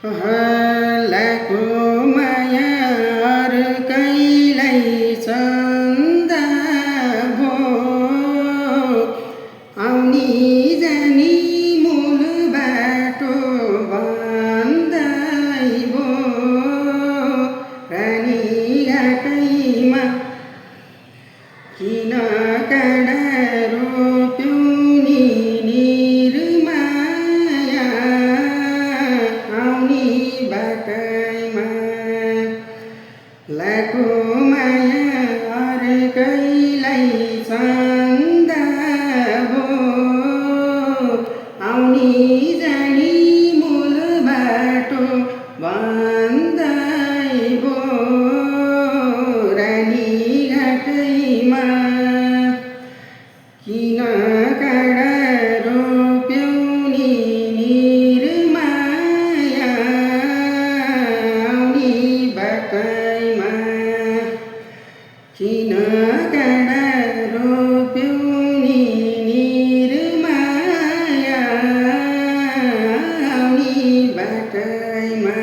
हलाको माया अर्कैलाई चन्दा भो आउनी जानी मूल बाटो बन्दै भो रानीघाटैमा किन काँडा रोप्यौ नि निर्माया आउने बाटैमा लाको माया अर्कैलाई चन्दा भो आउने जानी मूल बाटो बन्दै भो रानीघाटैमा किन काँडा रोप्यौ नि निर्माया आउने बाटैमा किन काँडा रोप्यौ नि निर्माया आउने बाटैमा।